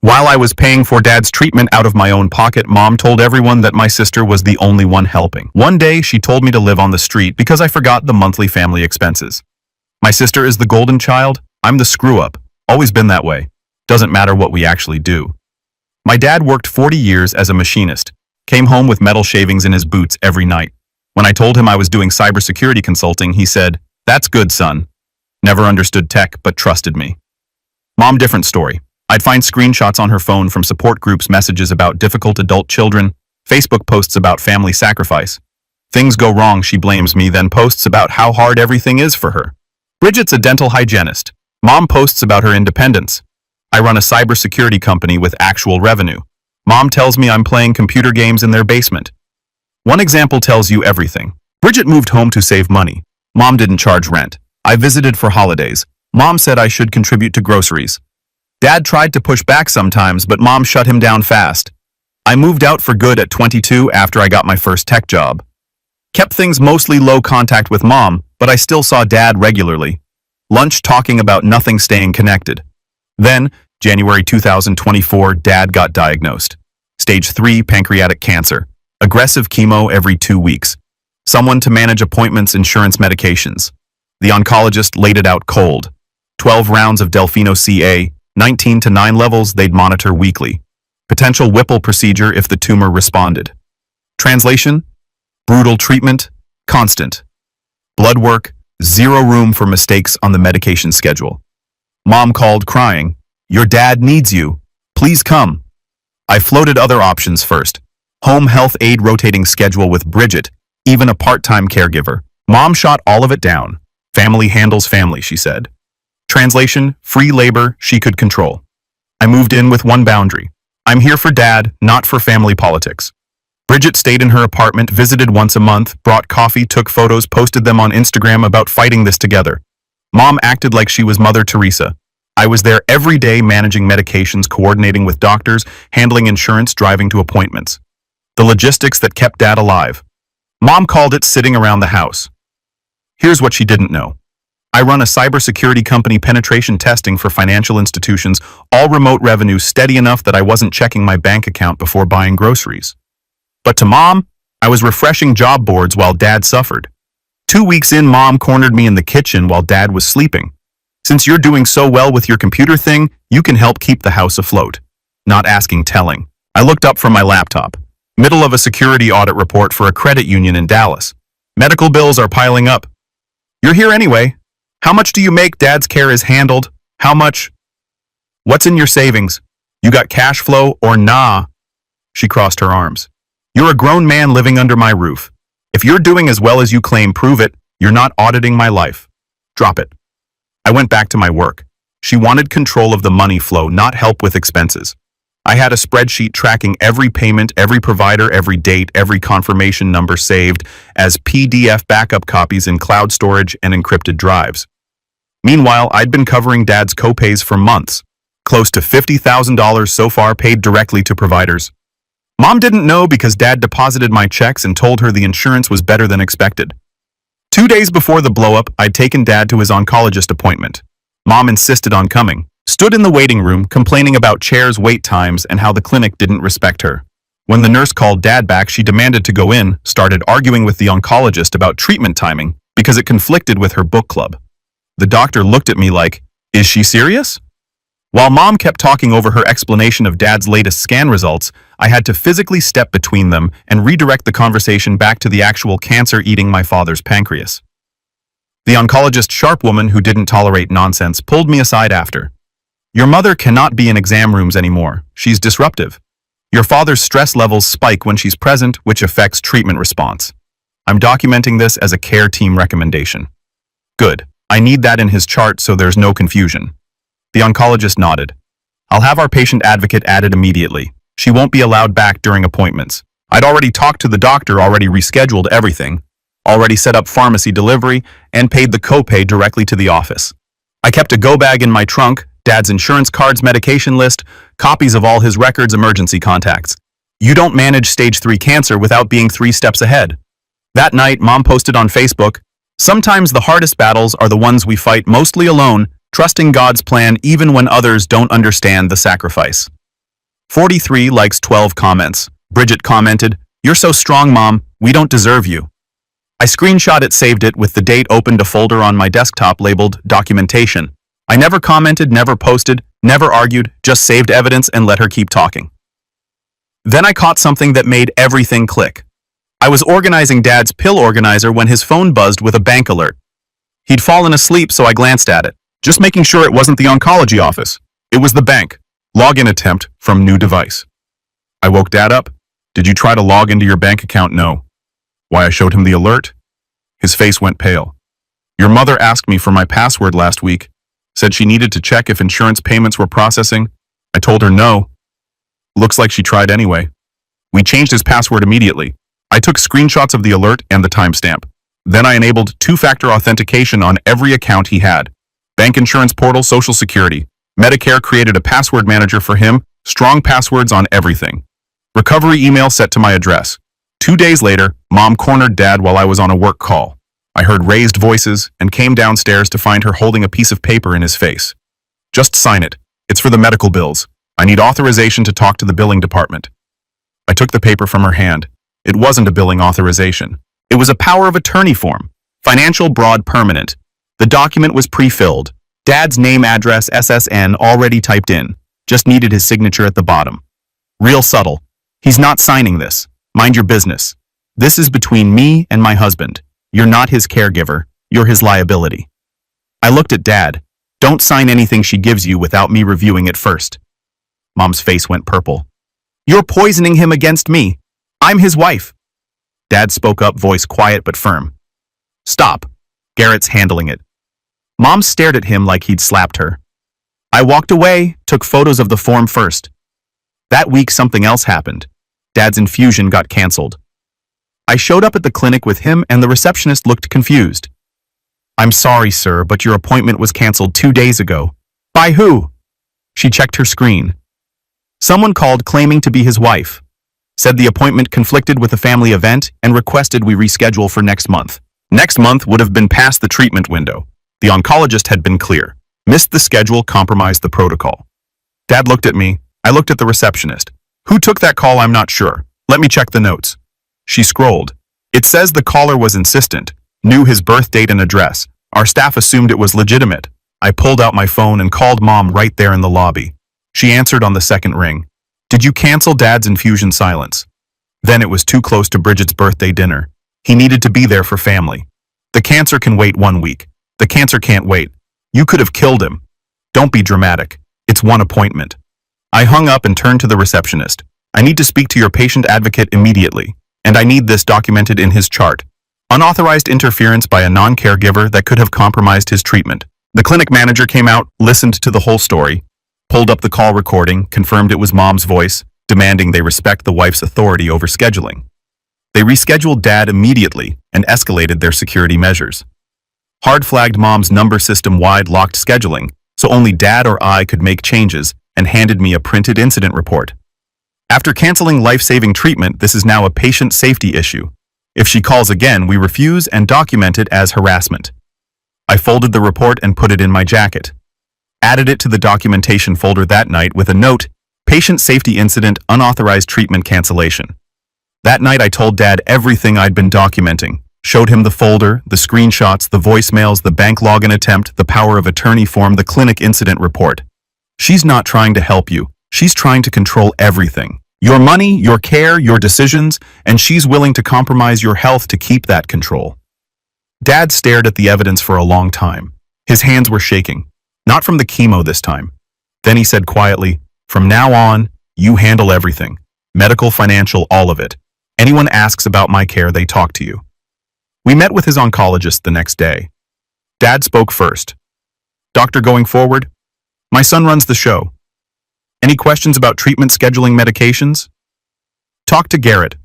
While I was paying for Dad's treatment out of my own pocket, Mom told everyone that my sister was the only one helping. One day, she told me to live on the street because I forgot the monthly family expenses. My sister is the golden child. I'm the screw-up. Always been that way. Doesn't matter what we actually do. My dad worked 40 years as a machinist. Came home with metal shavings in his boots every night. When I told him I was doing cybersecurity consulting, he said, "That's good, son." Never understood tech, but trusted me. Mom, different story. I'd find screenshots on her phone from support groups, messages about difficult adult children, Facebook posts about family sacrifice. Things go wrong, she blames me, then posts about how hard everything is for her. Bridget's a dental hygienist. Mom posts about her independence. I run a cybersecurity company with actual revenue. Mom tells me I'm playing computer games in their basement. One example tells you everything. Bridget moved home to save money. Mom didn't charge rent. I visited for holidays. Mom said I should contribute to groceries. Dad tried to push back sometimes, but Mom shut him down fast. I moved out for good at 22 after I got my first tech job. Kept things mostly low contact with Mom, but I still saw Dad regularly. Lunch talking about nothing, staying connected. Then, January 2024, Dad got diagnosed. Stage 3 pancreatic cancer. Aggressive chemo every 2 weeks. Someone to manage appointments, insurance, medications. The oncologist laid it out cold. 12 rounds of Delfino CA, 19 to 9 levels they'd monitor weekly. Potential Whipple procedure if the tumor responded. Translation? Brutal treatment, constant. Blood work, zero room for mistakes on the medication schedule. Mom called crying, "Your dad needs you. Please come." I floated other options first. Home health aide rotating schedule with Bridget, even a part-time caregiver. Mom shot all of it down. Family handles family, she said. Translation, free labor she could control. I moved in with one boundary. I'm here for Dad, not for family politics. Bridget stayed in her apartment, visited once a month, brought coffee, took photos, posted them on Instagram about fighting this together. Mom acted like she was Mother Teresa. I was there every day managing medications, coordinating with doctors, handling insurance, driving to appointments. The logistics that kept Dad alive. Mom called it sitting around the house. Here's what she didn't know. I run a cybersecurity company, penetration testing for financial institutions, all remote revenue, steady enough that I wasn't checking my bank account before buying groceries. But to Mom, I was refreshing job boards while Dad suffered. 2 weeks in, Mom cornered me in the kitchen while Dad was sleeping. "Since you're doing so well with your computer thing, you can help keep the house afloat." Not asking, telling. I looked up from my laptop. Middle of a security audit report for a credit union in Dallas. Medical bills are piling up. "You're here anyway. How much do you make? Dad's care is handled. How much? What's in your savings? You got cash flow or nah?" She crossed her arms. "You're a grown man living under my roof. If you're doing as well as you claim, prove it. You're not auditing my life. Drop it." I went back to my work. She wanted control of the money flow, not help with expenses. I had a spreadsheet tracking every payment, every provider, every date, every confirmation number saved as PDF backup copies in cloud storage and encrypted drives. Meanwhile, I'd been covering Dad's copays for months. Close to $50,000 so far paid directly to providers. Mom didn't know because Dad deposited my checks and told her the insurance was better than expected. 2 days before the blow-up, I'd taken Dad to his oncologist appointment. Mom insisted on coming. Stood in the waiting room, complaining about chairs, wait times, and how the clinic didn't respect her. When the nurse called Dad back, she demanded to go in, started arguing with the oncologist about treatment timing because it conflicted with her book club. The doctor looked at me like, "Is she serious?" While Mom kept talking over her explanation of Dad's latest scan results, I had to physically step between them and redirect the conversation back to the actual cancer eating my father's pancreas. The oncologist, sharp woman who didn't tolerate nonsense, pulled me aside after. "Your mother cannot be in exam rooms anymore. She's disruptive. Your father's stress levels spike when she's present, which affects treatment response. I'm documenting this as a care team recommendation." "Good. I need that in his chart so there's no confusion." The oncologist nodded. "I'll have our patient advocate added immediately. She won't be allowed back during appointments. I'd already talked to the doctor, already rescheduled everything, already set up pharmacy delivery, and paid the copay directly to the office. I kept a go bag in my trunk, Dad's insurance cards, medication list, copies of all his records, emergency contacts. You don't manage stage 3 cancer without being 3 steps ahead." That night, Mom posted on Facebook, "Sometimes the hardest battles are the ones we fight mostly alone, trusting God's plan even when others don't understand the sacrifice." 43 likes, 12 comments. Bridget commented, "You're so strong, Mom. We don't deserve you." I screenshot it, saved it with the date, opened a folder on my desktop labeled documentation. I never commented, never posted, never argued, just saved evidence and let her keep talking. Then I caught something that made everything click. I was organizing Dad's pill organizer when his phone buzzed with a bank alert. He'd fallen asleep, so I glanced at it, just making sure it wasn't the oncology office. It was the bank. Login attempt from new device. I woke Dad up. "Did you try to log into your bank account?" "No." Why, I showed him the alert. His face went pale. "Your mother asked me for my password last week. Said she needed to check if insurance payments were processing. I told her no. Looks like she tried anyway." We changed his password immediately. I took screenshots of the alert and the timestamp. Then I enabled two-factor authentication on every account he had. Bank insurance portal, Social Security. Medicare created a password manager for him, strong passwords on everything. Recovery email set to my address. 2 days later, Mom cornered Dad while I was on a work call. I heard raised voices and came downstairs to find her holding a piece of paper in his face. "Just sign it. It's for the medical bills. I need authorization to talk to the billing department." I took the paper from her hand. It wasn't a billing authorization. It was a power of attorney form. Financial, broad, permanent. The document was pre-filled. Dad's name, address, SSN already typed in. Just needed his signature at the bottom. Real subtle. "He's not signing this. Mind your business. This is between me and my husband. You're not his caregiver. You're his liability." I looked at Dad. "Don't sign anything she gives you without me reviewing it first." Mom's face went purple. "You're poisoning him against me. I'm his wife." Dad spoke up, voice quiet but firm. "Stop. Garrett's handling it." Mom stared at him like he'd slapped her. I walked away, took photos of the form first. That week, something else happened. Dad's infusion got canceled. I showed up at the clinic with him and the receptionist looked confused. "I'm sorry, sir, but your appointment was canceled 2 days ago." "By who?" She checked her screen. "Someone called claiming to be his wife. Said the appointment conflicted with a family event and requested we reschedule for next month." Next month would have been past the treatment window. The oncologist had been clear. Missed the schedule, compromised the protocol. Dad looked at me. I looked at the receptionist. "Who took that call? I'm not sure. Let me check the notes." She scrolled. "It says the caller was insistent, knew his birth date and address. Our staff assumed it was legitimate." I pulled out my phone and called Mom right there in the lobby. She answered on the second ring. "Did you cancel Dad's infusion?" Silence. Then it was too close to Bridget's birthday dinner. He needed to be there for family. "The cancer can wait 1 week. The cancer can't wait. You could have killed him. Don't be dramatic. It's one appointment." I hung up and turned to the receptionist. "I need to speak to your patient advocate immediately, and I need this documented in his chart. Unauthorized interference by a non-caregiver that could have compromised his treatment." The clinic manager came out, listened to the whole story, pulled up the call recording, confirmed it was Mom's voice, demanding they respect the wife's authority over scheduling. They rescheduled Dad immediately and escalated their security measures. Hard flagged Mom's number system-wide locked scheduling, so only Dad or I could make changes, and handed me a printed incident report. After canceling life-saving treatment, this is now a patient safety issue. If she calls again, we refuse and document it as harassment. I folded the report and put it in my jacket. Added it to the documentation folder that night with a note, "Patient safety incident, unauthorized treatment cancellation." That night I told Dad everything I'd been documenting. Showed him the folder, the screenshots, the voicemails, the bank login attempt, the power of attorney form, the clinic incident report. "She's not trying to help you. She's trying to control everything. Your money, your care, your decisions, and she's willing to compromise your health to keep that control." Dad stared at the evidence for a long time. His hands were shaking. Not from the chemo this time. Then he said quietly, "From now on, you handle everything. Medical, financial, all of it. Anyone asks about my care, they talk to you." We met with his oncologist the next day. Dad spoke first. "Doctor, going forward, my son runs the show. Any questions about treatment, scheduling, medications? Talk to Garrett.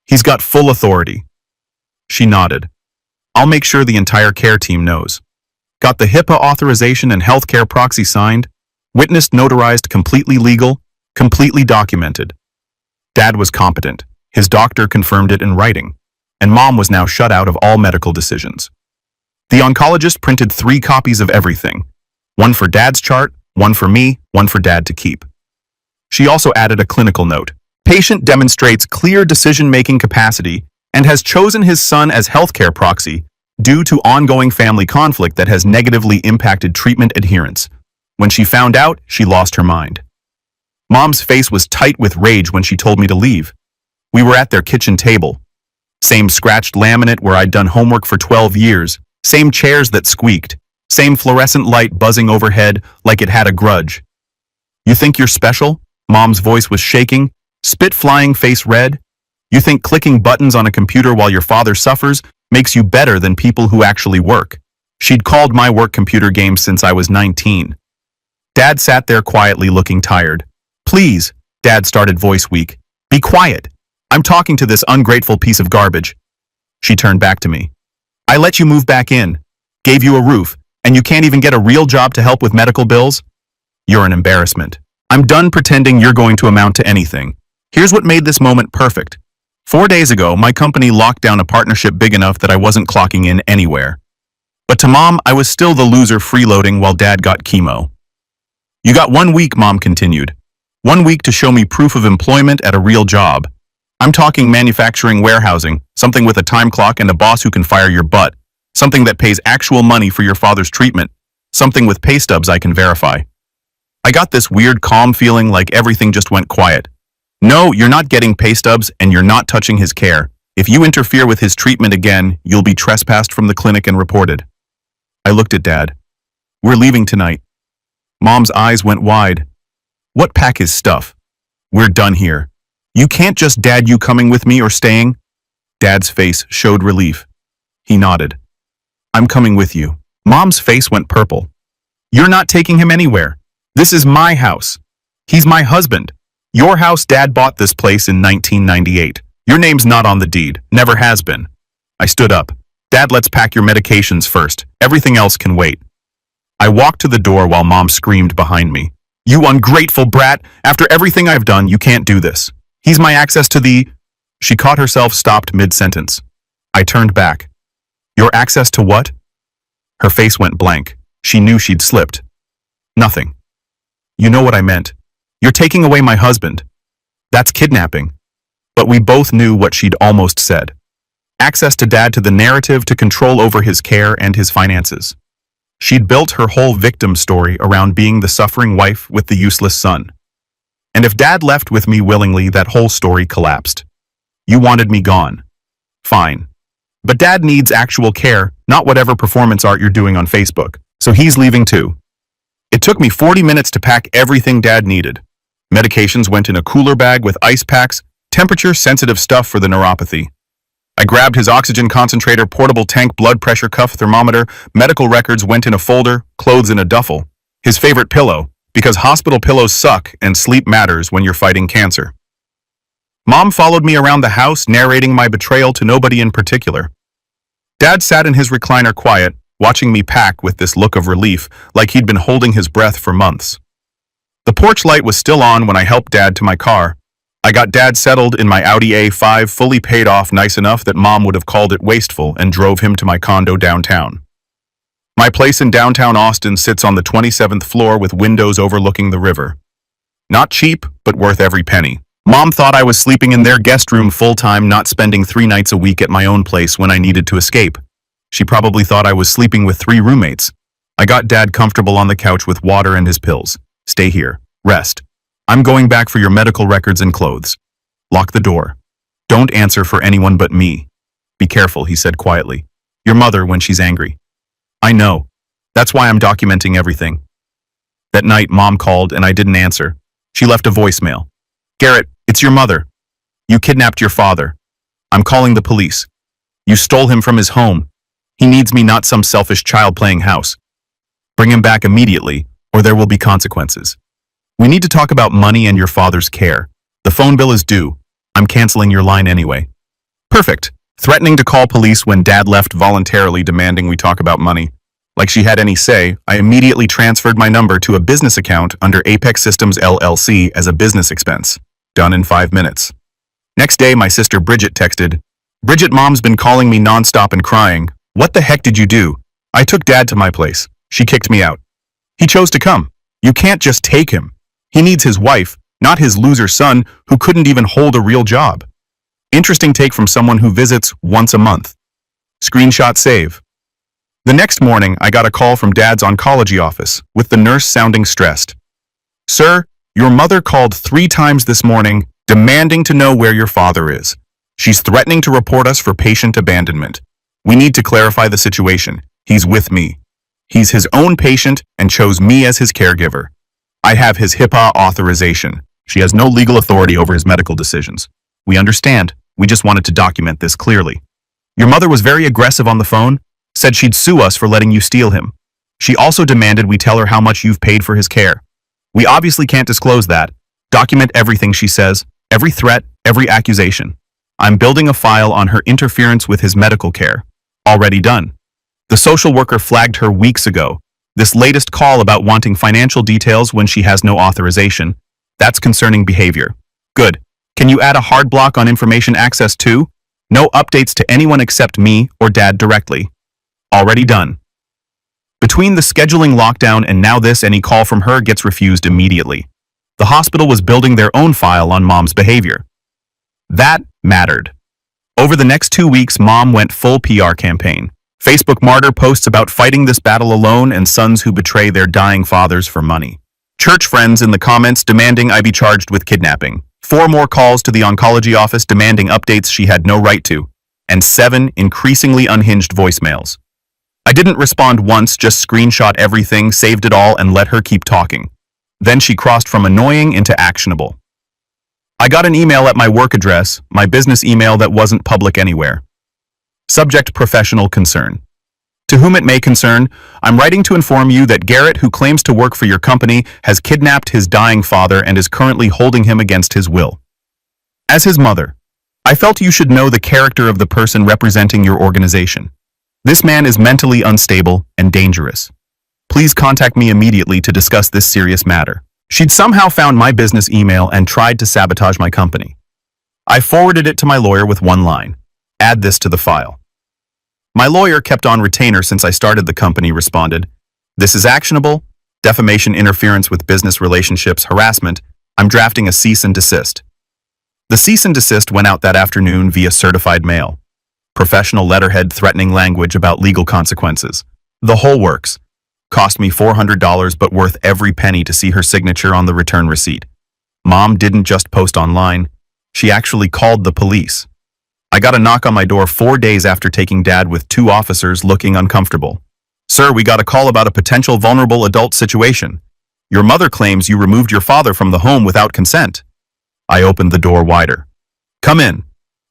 He's got full authority." She nodded. "I'll make sure the entire care team knows. Got the HIPAA authorization and healthcare proxy signed, witnessed, notarized, completely legal, completely documented." Dad was competent. His doctor confirmed it in writing, and Mom was now shut out of all medical decisions. The oncologist printed 3 copies of everything. One for Dad's chart, one for me, one for Dad to keep. She also added a clinical note. Patient demonstrates clear decision-making capacity and has chosen his son as healthcare proxy due to ongoing family conflict that has negatively impacted treatment adherence. When she found out, she lost her mind. Mom's face was tight with rage when she told me to leave. We were at their kitchen table. Same scratched laminate where I'd done homework for 12 years, same chairs that squeaked, same fluorescent light buzzing overhead like it had a grudge. You think you're special? Mom's voice was shaking, spit flying, face red. You think clicking buttons on a computer while your father suffers makes you better than people who actually work? She'd called my work computer games since I was 19. Dad sat there quietly looking tired. Please, Dad started, voice weak. Be quiet. I'm talking to this ungrateful piece of garbage. She turned back to me. I let you move back in, gave you a roof, and you can't even get a real job to help with medical bills? You're an embarrassment. I'm done pretending you're going to amount to anything. Here's what made this moment perfect. 4 days ago, my company locked down a partnership big enough that I wasn't clocking in anywhere. But to Mom, I was still the loser freeloading while Dad got chemo. You got 1 week, Mom continued. 1 week to show me proof of employment at a real job. I'm talking manufacturing warehousing, something with a time clock and a boss who can fire your butt, something that pays actual money for your father's treatment, something with pay stubs I can verify. I got this weird calm feeling like everything just went quiet. No, you're not getting pay stubs and you're not touching his care. If you interfere with his treatment again, you'll be trespassed from the clinic and reported. I looked at Dad. We're leaving tonight. Mom's eyes went wide. What, pack his stuff? We're done here. You can't just, Dad, you coming with me or staying? Dad's face showed relief. He nodded. I'm coming with you. Mom's face went purple. You're not taking him anywhere. This is my house. He's my husband. Your house, Dad bought this place in 1998. Your name's not on the deed. Never has been. I stood up. Dad, let's pack your medications first. Everything else can wait. I walked to the door while Mom screamed behind me. You ungrateful brat! After everything I've done, you can't do this. He's my access to the... She caught herself, stopped mid-sentence. I turned back. Your access to what? Her face went blank. She knew she'd slipped. Nothing. You know what I meant. You're taking away my husband. That's kidnapping. But we both knew what she'd almost said. Access to Dad, to the narrative, to control over his care and his finances. She'd built her whole victim story around being the suffering wife with the useless son. And if Dad left with me willingly, that whole story collapsed. You wanted me gone. Fine. But Dad needs actual care, not whatever performance art you're doing on Facebook. So he's leaving too. It took me 40 minutes to pack everything Dad needed. Medications went in a cooler bag with ice packs, temperature-sensitive stuff for the neuropathy. I grabbed his oxygen concentrator, portable tank, blood pressure cuff, thermometer, medical records went in a folder, clothes in a duffel. His favorite pillow, because hospital pillows suck and sleep matters when you're fighting cancer. Mom followed me around the house, narrating my betrayal to nobody in particular. Dad sat in his recliner quiet, watching me pack with this look of relief, like he'd been holding his breath for months. The porch light was still on when I helped Dad to my car. I got Dad settled in my Audi A5, fully paid off, nice enough that Mom would have called it wasteful, and drove him to my condo downtown. My place in downtown Austin sits on the 27th floor with windows overlooking the river. Not cheap, but worth every penny. Mom thought I was sleeping in their guest room full-time, not spending 3 nights a week at my own place when I needed to escape. She probably thought I was sleeping with 3 roommates. I got Dad comfortable on the couch with water and his pills. Stay here. Rest. I'm going back for your medical records and clothes. Lock the door. Don't answer for anyone but me. Be careful, he said quietly. Your mother when she's angry. I know. That's why I'm documenting everything. That night, Mom called and I didn't answer. She left a voicemail. Garrett, it's your mother. You kidnapped your father. I'm calling the police. You stole him from his home. He needs me, not some selfish child playing house. Bring him back immediately, or there will be consequences. We need to talk about money and your father's care. The phone bill is due. I'm canceling your line anyway. Perfect. Threatening to call police when Dad left voluntarily, demanding we talk about money. Like she had any say, I immediately transferred my number to a business account under Apex Systems LLC as a business expense. Done in 5 minutes. Next day, my sister Bridget texted, Bridget, Mom's been calling me nonstop and crying. What the heck did you do? I took Dad to my place. She kicked me out. He chose to come. You can't just take him. He needs his wife, not his loser son who couldn't even hold a real job. Interesting take from someone who visits once a month. Screenshot save. The next morning, I got a call from Dad's oncology office, with the nurse sounding stressed. Sir, your mother called 3 times this morning, demanding to know where your father is. She's threatening to report us for patient abandonment. We need to clarify the situation. He's with me. He's his own patient and chose me as his caregiver. I have his HIPAA authorization. She has no legal authority over his medical decisions. We understand. We just wanted to document this clearly. Your mother was very aggressive on the phone, said she'd sue us for letting you steal him. She also demanded we tell her how much you've paid for his care. We obviously can't disclose that. Document everything she says, every threat, every accusation. I'm building a file on her interference with his medical care. Already done. The social worker flagged her weeks ago. This latest call about wanting financial details when she has no authorization, that's concerning behavior. Good. Can you add a hard block on information access too? No updates to anyone except me or Dad directly. Already done. Between the scheduling lockdown and now this, any call from her gets refused immediately. The hospital was building their own file on Mom's behavior. That mattered. Over the next 2 weeks, Mom went full PR campaign. Facebook martyr posts about fighting this battle alone and sons who betray their dying fathers for money. Church friends in the comments demanding I be charged with kidnapping. 4 more calls to the oncology office demanding updates she had no right to. And 7 increasingly unhinged voicemails. I didn't respond once, just screenshot everything, saved it all, and let her keep talking. Then she crossed from annoying into actionable. I got an email at my work address, my business email that wasn't public anywhere. Subject: professional concern. To whom it may concern, I'm writing to inform you that Garrett, who claims to work for your company, has kidnapped his dying father and is currently holding him against his will. As his mother, I felt you should know the character of the person representing your organization. This man is mentally unstable and dangerous. Please contact me immediately to discuss this serious matter. She'd somehow found my business email and tried to sabotage my company. I forwarded it to my lawyer with one line: add this to the file. My lawyer, kept on retainer since I started the company, responded, this is actionable, defamation, interference with business relationships, harassment. I'm drafting a cease and desist. The cease and desist went out that afternoon via certified mail. Professional letterhead, threatening language about legal consequences. The whole works. Cost me $400 but worth every penny to see her signature on the return receipt. Mom didn't just post online. She actually called the police. I got a knock on my door 4 days after taking Dad with 2 officers looking uncomfortable. Sir, we got a call about a potential vulnerable adult situation. Your mother claims you removed your father from the home without consent. I opened the door wider. Come in.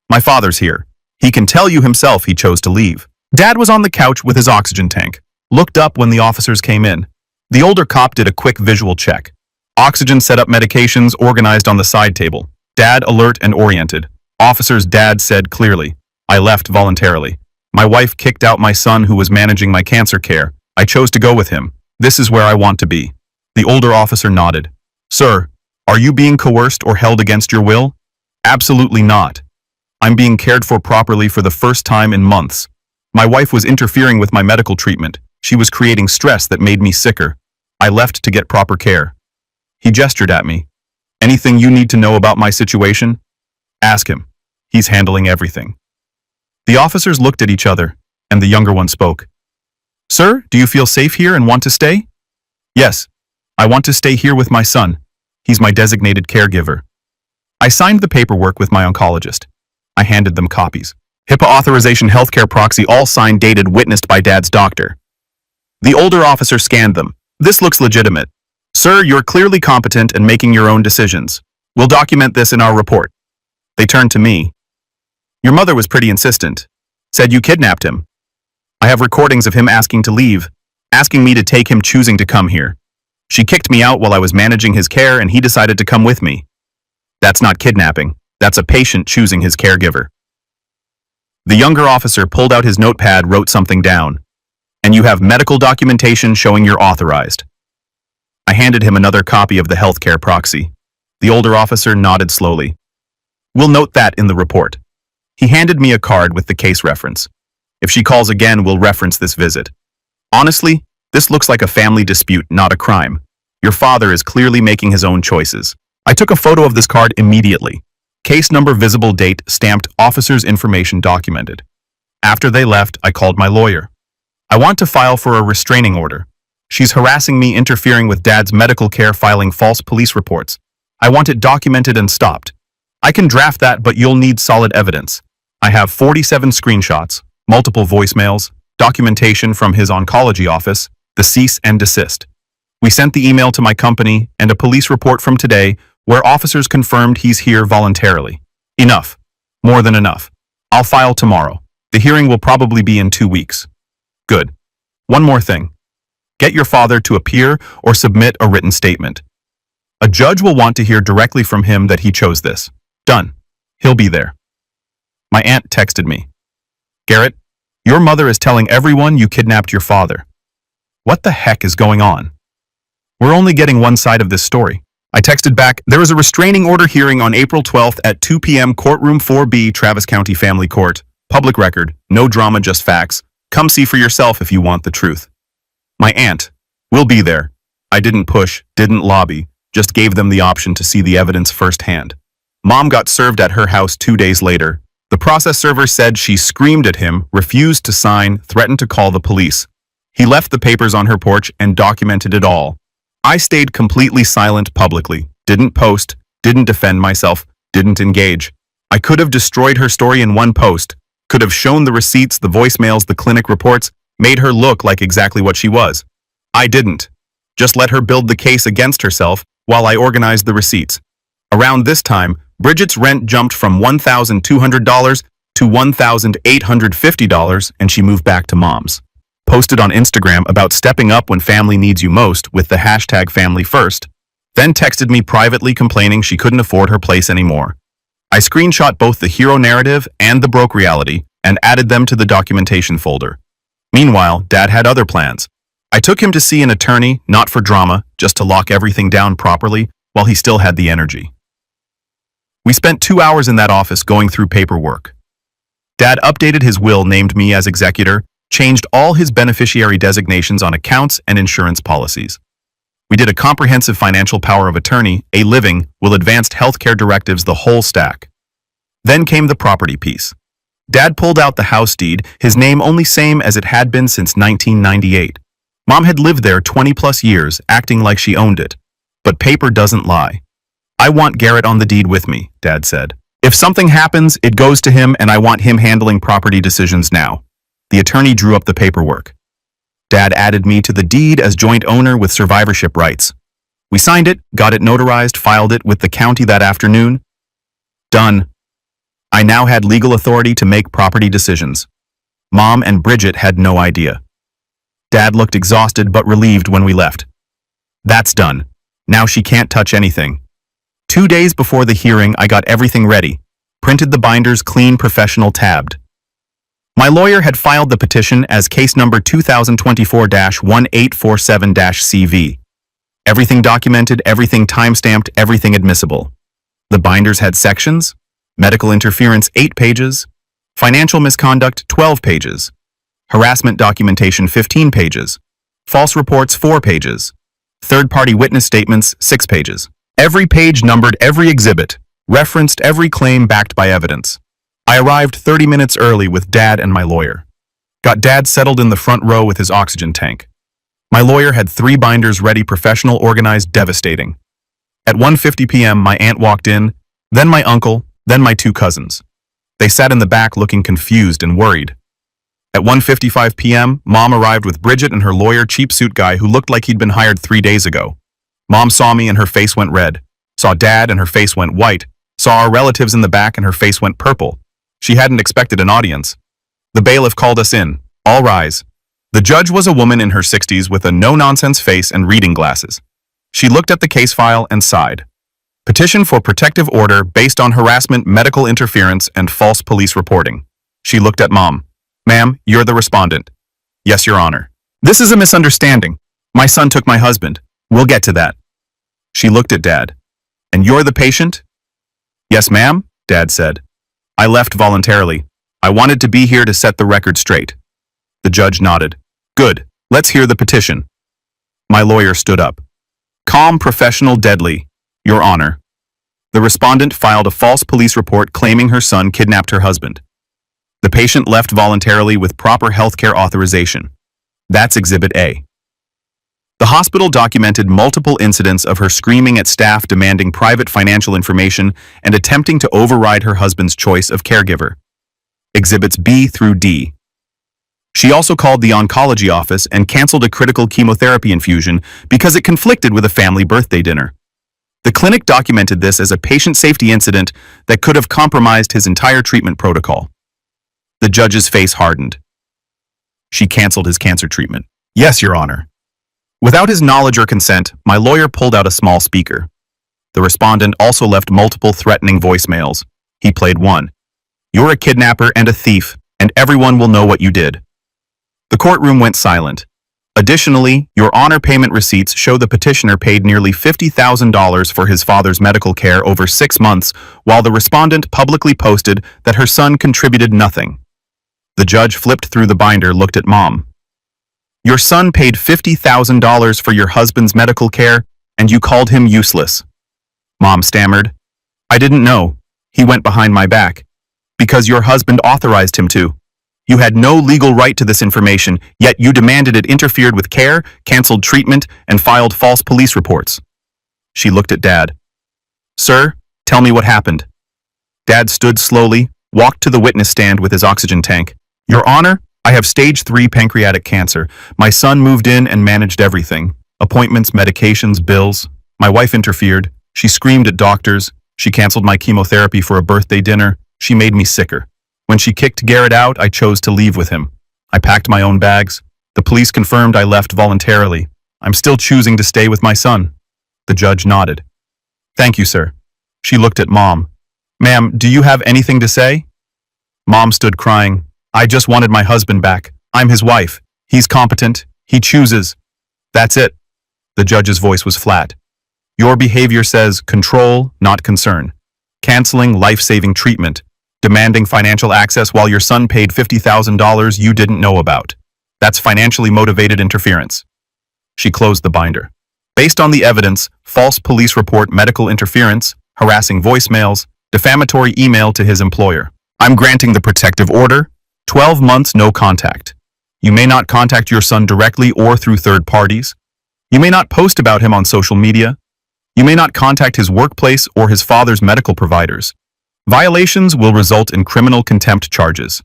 My father's here. He can tell you himself he chose to leave. Dad was on the couch with his oxygen tank. Looked up when the officers came in. The older cop did a quick visual check. Oxygen set up, medications organized on the side table. Dad alert and oriented. Officers, Dad said clearly. I left voluntarily. My wife kicked out my son who was managing my cancer care. I chose to go with him. This is where I want to be. The older officer nodded. Sir, are you being coerced or held against your will? Absolutely not. I'm being cared for properly for the first time in months. My wife was interfering with my medical treatment. She was creating stress that made me sicker. I left to get proper care. He gestured at me. Anything you need to know about my situation? Ask him. He's handling everything. The officers looked at each other, and the younger one spoke. Sir, do you feel safe here and want to stay? Yes. I want to stay here with my son. He's my designated caregiver. I signed the paperwork with my oncologist. I handed them copies. HIPAA authorization, healthcare proxy, all signed, dated, witnessed by Dad's doctor. The older officer scanned them. This looks legitimate. Sir, you're clearly competent and making your own decisions. We'll document this in our report. They turned to me. Your mother was pretty insistent. Said you kidnapped him. I have recordings of him asking to leave, asking me to take him, choosing to come here. She kicked me out while I was managing his care and he decided to come with me. That's not kidnapping. That's a patient choosing his caregiver. The younger officer pulled out his notepad, wrote something down. And you have medical documentation showing you're authorized. I handed him another copy of the healthcare proxy. The older officer nodded slowly. We'll note that in the report. He handed me a card with the case reference. If she calls again, we'll reference this visit. Honestly, this looks like a family dispute, not a crime. Your father is clearly making his own choices. I took a photo of this card immediately. Case number visible date stamped officer's information documented. After they left, I called my lawyer. I want to file for a restraining order. She's harassing me, interfering with Dad's medical care, filing false police reports. I want it documented and stopped. I can draft that, but you'll need solid evidence. I have 47 screenshots, multiple voicemails, documentation from his oncology office, the cease and desist. We sent the email to my company and a police report from today where officers confirmed he's here voluntarily. Enough. More than enough. I'll file tomorrow. The hearing will probably be in 2 weeks. Good. One more thing. Get your father to appear or submit a written statement. A judge will want to hear directly from him that he chose this. Done. He'll be there. My aunt texted me. Garrett, your mother is telling everyone you kidnapped your father. What the heck is going on? We're only getting one side of this story. I texted back, there is a restraining order hearing on April 12th at 2 p.m. Courtroom 4B, Travis County Family Court. Public record. No drama, just facts. Come see for yourself if you want the truth. My aunt. We'll be there. I didn't push, didn't lobby, just gave them the option to see the evidence firsthand. Mom got served at her house 2 days later. The process server said she screamed at him, refused to sign, threatened to call the police. He left the papers on her porch and documented it all. I stayed completely silent publicly, didn't post, didn't defend myself, didn't engage. I could have destroyed her story in one post, could have shown the receipts, the voicemails, the clinic reports, made her look like exactly what she was. I didn't. Just let her build the case against herself while I organized the receipts. Around this time, Bridget's rent jumped from $1,200 to $1,850 and she moved back to Mom's. Posted on Instagram about stepping up when family needs you most with the hashtag #FamilyFirst, then texted me privately complaining she couldn't afford her place anymore. I screenshot both the hero narrative and the broke reality and added them to the documentation folder. Meanwhile, Dad had other plans. I took him to see an attorney, not for drama, just to lock everything down properly while he still had the energy. We spent 2 hours in that office going through paperwork. Dad updated his will, named me as executor, changed all his beneficiary designations on accounts and insurance policies. We did a comprehensive financial power of attorney, a living, will advanced healthcare directives, the whole stack. Then came the property piece. Dad pulled out the house deed, his name only same as it had been since 1998. Mom had lived there 20 plus years, acting like she owned it. But paper doesn't lie. I want Garrett on the deed with me, Dad said. If something happens, it goes to him and I want him handling property decisions now. The attorney drew up the paperwork. Dad added me to the deed as joint owner with survivorship rights. We signed it, got it notarized, filed it with the county that afternoon. Done. I now had legal authority to make property decisions. Mom and Bridget had no idea. Dad looked exhausted but relieved when we left. That's done. Now she can't touch anything. 2 days before the hearing, I got everything ready. Printed the binders clean, professional, tabbed. My lawyer had filed the petition as case number 2024-1847-CV. Everything documented, everything timestamped, everything admissible. The binders had sections: medical interference 8 pages, financial misconduct 12 pages, harassment documentation 15 pages, false reports 4 pages, third-party witness statements 6 pages. Every page numbered, every exhibit, referenced every claim backed by evidence. I arrived 30 minutes early with Dad and my lawyer. Got Dad settled in the front row with his oxygen tank. My lawyer had 3 binders ready, professional, organized, devastating. At 1:50 p.m., my aunt walked in, then my uncle, then my 2 cousins. They sat in the back looking confused and worried. At 1:55 p.m., Mom arrived with Bridget and her lawyer, cheap suit guy who looked like he'd been hired 3 days ago. Mom saw me and her face went red. Saw Dad and her face went white. Saw our relatives in the back and her face went purple. She hadn't expected an audience. The bailiff called us in. All rise. The judge was a woman in her 60s with a no-nonsense face and reading glasses. She looked at the case file and sighed. Petition for protective order based on harassment, medical interference, and false police reporting. She looked at Mom. Ma'am, you're the respondent. Yes, Your Honor. This is a misunderstanding. My son took my husband. We'll get to that. She looked at Dad. And you're the patient? Yes, ma'am, Dad said. I left voluntarily. I wanted to be here to set the record straight. The judge nodded. Good. Let's hear the petition. My lawyer stood up. Calm, professional, deadly. Your Honor, The respondent filed a false police report claiming her son kidnapped her husband. The patient left voluntarily with proper healthcare authorization. That's Exhibit A. The hospital documented multiple incidents of her screaming at staff demanding private financial information and attempting to override her husband's choice of caregiver. Exhibits B through D. She also called the oncology office and canceled a critical chemotherapy infusion because it conflicted with a family birthday dinner. The clinic documented this as a patient safety incident that could have compromised his entire treatment protocol. The judge's face hardened. She canceled his cancer treatment. Yes, Your Honor. Without his knowledge or consent, my lawyer pulled out a small speaker. The respondent also left multiple threatening voicemails. He played one. You're a kidnapper and a thief, and everyone will know what you did. The courtroom went silent. Additionally, Your Honor payment receipts show the petitioner paid nearly $50,000 for his father's medical care over 6 months, while the respondent publicly posted that her son contributed nothing. The judge flipped through the binder, looked at Mom. Your son paid $50,000 for your husband's medical care, and you called him useless. Mom stammered. I didn't know. He went behind my back. Because your husband authorized him to. You had no legal right to this information, yet you demanded it interfered with care, canceled treatment, and filed false police reports. She looked at Dad. Sir, tell me what happened. Dad stood slowly, walked to the witness stand with his oxygen tank. Your Honor, I have stage 3 pancreatic cancer. My son moved in and managed everything. Appointments, medications, bills. My wife interfered. She screamed at doctors. She canceled my chemotherapy for a birthday dinner. She made me sicker. When she kicked Garrett out, I chose to leave with him. I packed my own bags. The police confirmed I left voluntarily. I'm still choosing to stay with my son. The judge nodded. Thank you, sir. She looked at Mom. Ma'am, do you have anything to say? Mom stood crying. I just wanted my husband back. I'm his wife. He's competent. He chooses. That's it. The judge's voice was flat. Your behavior says control, not concern. Canceling life-saving treatment. Demanding financial access while your son paid $50,000 you didn't know about. That's financially motivated interference. She closed the binder. Based on the evidence, false police report, medical interference, harassing voicemails, defamatory email to his employer. I'm granting the protective order, 12 months no contact. You may not contact your son directly or through third parties. You may not post about him on social media. You may not contact his workplace or his father's medical providers. Violations will result in criminal contempt charges.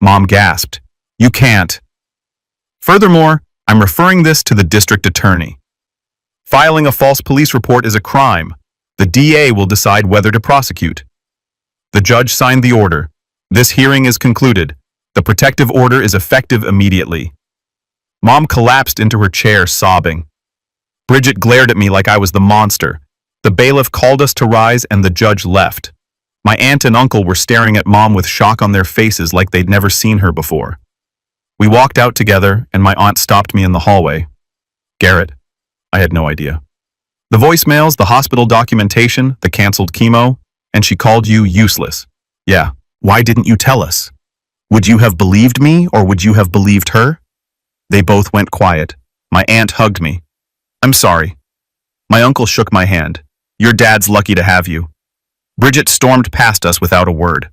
Mom gasped. You can't. Furthermore, I'm referring this to the district attorney. Filing a false police report is a crime. The DA will decide whether to prosecute. The judge signed the order. This hearing is concluded. The protective order is effective immediately. Mom collapsed into her chair, sobbing. Bridget glared at me like I was the monster. The bailiff called us to rise and the judge left. My aunt and uncle were staring at Mom with shock on their faces like they'd never seen her before. We walked out together and my aunt stopped me in the hallway. Garrett, I had no idea. The voicemails, the hospital documentation, the canceled chemo, and she called you useless. Yeah, why didn't you tell us? Would you have believed me or would you have believed her? They both went quiet. My aunt hugged me. I'm sorry. My uncle shook my hand. Your dad's lucky to have you. Bridget stormed past us without a word.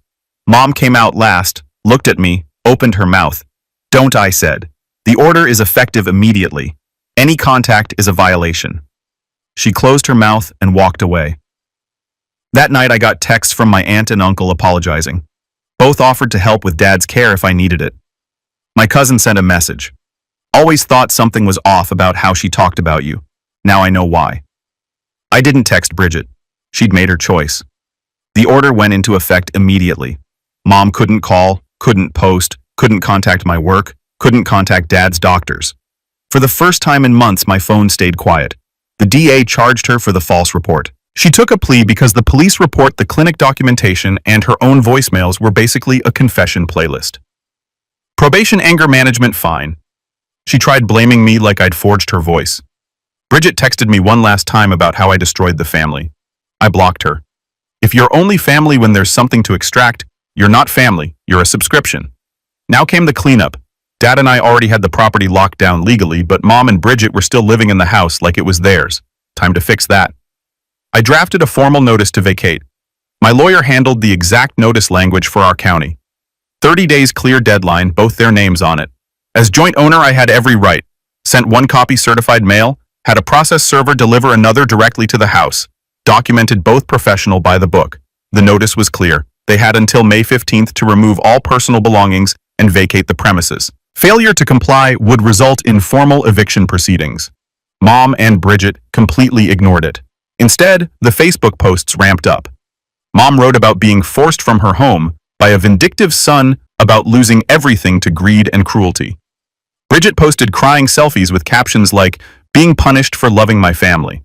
Mom came out last, looked at me, opened her mouth. Don't, I said. The order is effective immediately. Any contact is a violation. She closed her mouth and walked away. That night I got texts from my aunt and uncle apologizing. Both offered to help with Dad's care if I needed it. My cousin sent a message. Always thought something was off about how she talked about you. Now I know why. I didn't text Bridget. She'd made her choice. The order went into effect immediately. Mom couldn't call, couldn't post, couldn't contact my work, couldn't contact Dad's doctors. For the first time in months, my phone stayed quiet. The DA charged her for the false report. She took a plea because the police report, the clinic documentation, and her own voicemails were basically a confession playlist. Probation anger management fine. She tried blaming me like I'd forged her voice. Bridget texted me one last time about how I destroyed the family. I blocked her. If you're only family when there's something to extract, you're not family, you're a subscription. Now came the cleanup. Dad and I already had the property locked down legally, but Mom and Bridget were still living in the house like it was theirs. Time to fix that. I drafted a formal notice to vacate. My lawyer handled the exact notice language for our county. 30 days clear deadline, both their names on it. As joint owner, I had every right. Sent 1 copy certified mail, had a process server deliver another directly to the house. Documented both professional by the book. The notice was clear. They had until May 15th to remove all personal belongings and vacate the premises. Failure to comply would result in formal eviction proceedings. Mom and Bridget completely ignored it. Instead, the Facebook posts ramped up. Mom wrote about being forced from her home by a vindictive son about losing everything to greed and cruelty. Bridget posted crying selfies with captions like, "Being punished for loving my family."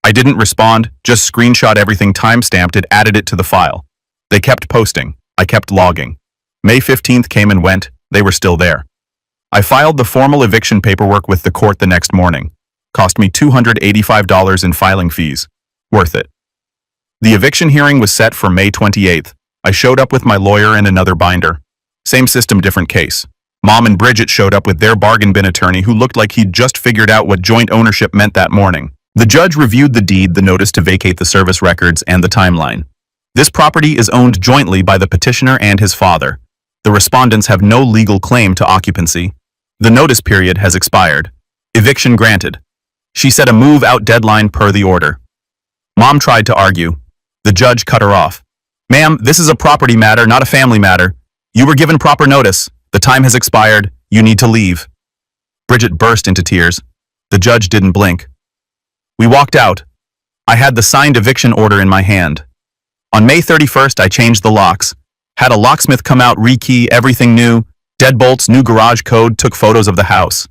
I didn't respond, just screenshot everything, timestamped it, added it to the file. They kept posting. I kept logging. May 15th came and went. They were still there. I filed the formal eviction paperwork with the court the next morning. Cost me $285 in filing fees. Worth it. The eviction hearing was set for May 28th. I showed up with my lawyer and another binder. Same system, different case. Mom and Bridget showed up with their bargain bin attorney who looked like he'd just figured out what joint ownership meant that morning. The judge reviewed the deed, the notice to vacate the service records, and the timeline. This property is owned jointly by the petitioner and his father. The respondents have no legal claim to occupancy. The notice period has expired. Eviction granted. She set a move-out deadline per the order. Mom tried to argue. The judge cut her off. "Ma'am, this is a property matter, not a family matter. You were given proper notice. The time has expired. You need to leave." Bridget burst into tears. The judge didn't blink. We walked out. I had the signed eviction order in my hand. On May 31st, I changed the locks. Had a locksmith come out, rekey, everything new. Deadbolts, new garage code, took photos of the house.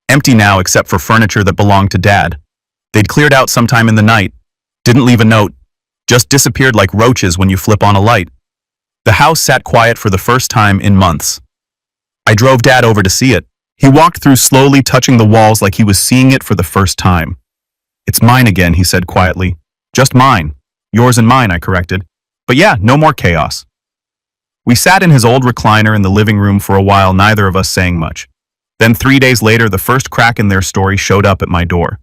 Empty now except for furniture that belonged to Dad. They'd cleared out sometime in the night. Didn't leave a note. Just disappeared like roaches when you flip on a light. The house sat quiet for the first time in months. I drove Dad over to see it. He walked through slowly, touching the walls like he was seeing it for the first time. "It's mine again," he said quietly. "Just mine. Yours and mine," I corrected. "But yeah, no more chaos." We sat in his old recliner in the living room for a while, neither of us saying much. Then 3 days later, the first crack in their story showed up at my door.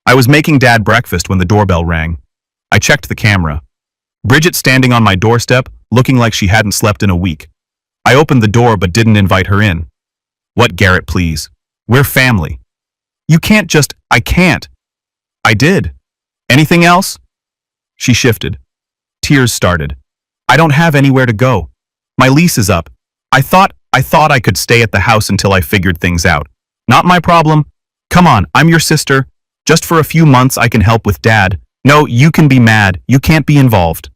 I was making Dad breakfast when the doorbell rang. I checked the camera. Bridget standing on my doorstep, looking like she hadn't slept in a week. I opened the door but didn't invite her in. "What, Garrett, please? We're family." "You can't just—" "I can't." "I did." "Anything else?" She shifted. Tears started. "I don't have anywhere to go. My lease is up. I thought I could stay at the house until I figured things out. Not my problem. Come on, I'm your sister. Just for a few months I can help with Dad. No, you can be mad. You can't be involved."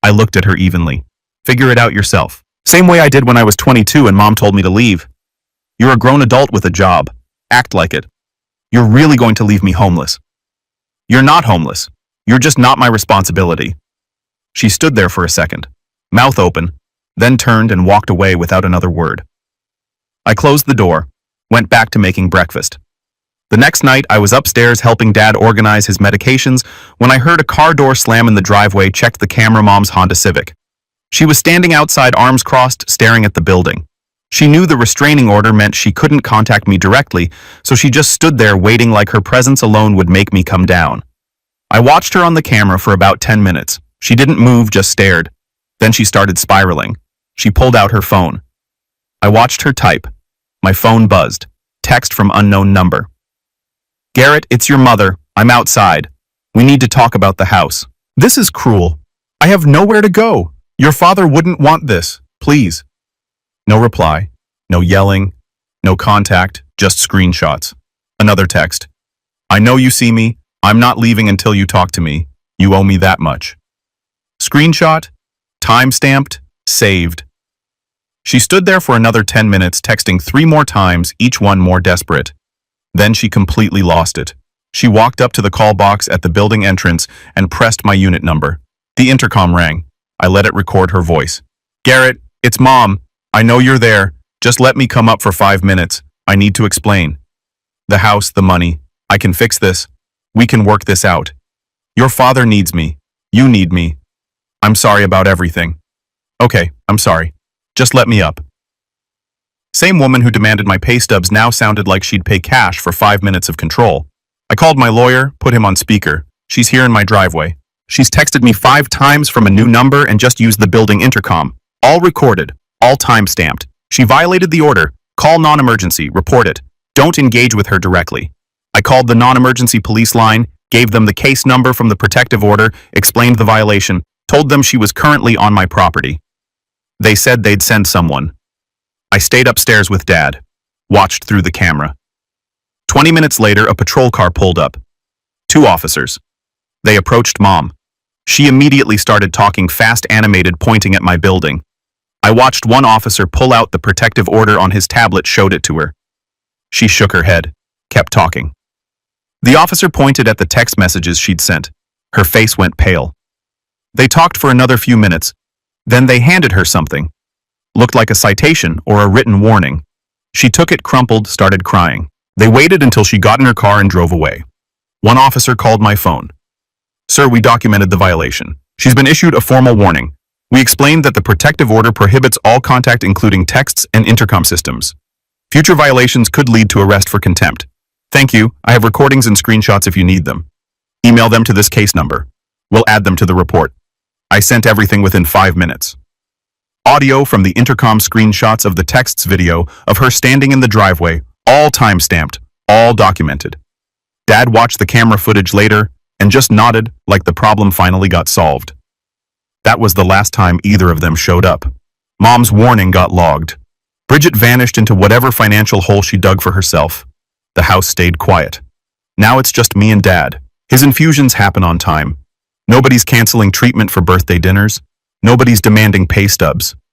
I looked at her evenly. "Figure it out yourself. Same way I did when I was 22 and Mom told me to leave. You're a grown adult with a job. Act like it. You're really going to leave me homeless." "You're not homeless. You're just not my responsibility." She stood there for a second, mouth open, then turned and walked away without another word. I closed the door, went back to making breakfast. The next night, I was upstairs helping Dad organize his medications when I heard a car door slam in the driveway, checked the camera. Mom's Honda Civic. She was standing outside, arms crossed, staring at the building. She knew the restraining order meant she couldn't contact me directly, so she just stood there waiting like her presence alone would make me come down. I watched her on the camera for about 10 minutes. She didn't move, just stared. Then she started spiraling. She pulled out her phone. I watched her type. My phone buzzed. Text from unknown number. "Garrett, it's your mother. I'm outside. We need to talk about the house. This is cruel. I have nowhere to go. Your father wouldn't want this. Please." No reply. No yelling. No contact. Just screenshots. Another text. "I know you see me. I'm not leaving until you talk to me. You owe me that much." Screenshot. Time-stamped. Saved. She stood there for another 10 minutes, texting 3 more times, each one more desperate. Then she completely lost it. She walked up to the call box at the building entrance and pressed my unit number. The intercom rang. I let it record her voice. "Garrett, it's Mom. I know you're there. Just let me come up for 5 minutes. I need to explain. The house, the money. I can fix this. We can work this out. Your father needs me. You need me. I'm sorry about everything." "Okay, I'm sorry. Just let me up." Same woman who demanded my pay stubs now sounded like she'd pay cash for 5 minutes of control. I called my lawyer, put him on speaker. "She's here in my driveway. She's texted me 5 times from a new number and just used the building intercom. All recorded, all time-stamped. She violated the order. Call non-emergency, report it. Don't engage with her directly. I called the non-emergency police line, gave them the case number from the protective order, explained the violation, told them she was currently on my property. They said they'd send someone. I stayed upstairs with Dad, watched through the camera. 20 minutes later, a patrol car pulled up. 2 officers. They approached Mom. She immediately started talking fast, animated, pointing at my building. I watched one officer pull out the protective order on his tablet, showed it to her. She shook her head, kept talking. The officer pointed at the text messages she'd sent. Her face went pale. They talked for another few minutes. Then they handed her something. Looked like a citation or a written warning. She took it, crumpled, started crying. They waited until she got in her car and drove away. One officer called my phone. Sir, we documented the violation. She's been issued a formal warning. We explained that the protective order prohibits all contact, including texts and intercom systems. Future violations could lead to arrest for contempt. Thank you. I have recordings and screenshots if you need them. Email them to this case number. We'll add them to the report. I sent everything within 5 minutes. Audio from the intercom, screenshots of the texts, video of her standing in the driveway, all time-stamped, all documented. Dad watched the camera footage later and just nodded like the problem finally got solved. That was the last time either of them showed up. Mom's warning got logged. Bridget vanished into whatever financial hole she dug for herself. The house stayed quiet. Now it's just me and Dad. His infusions happen on time. Nobody's canceling treatment for birthday dinners. Nobody's demanding pay stubs.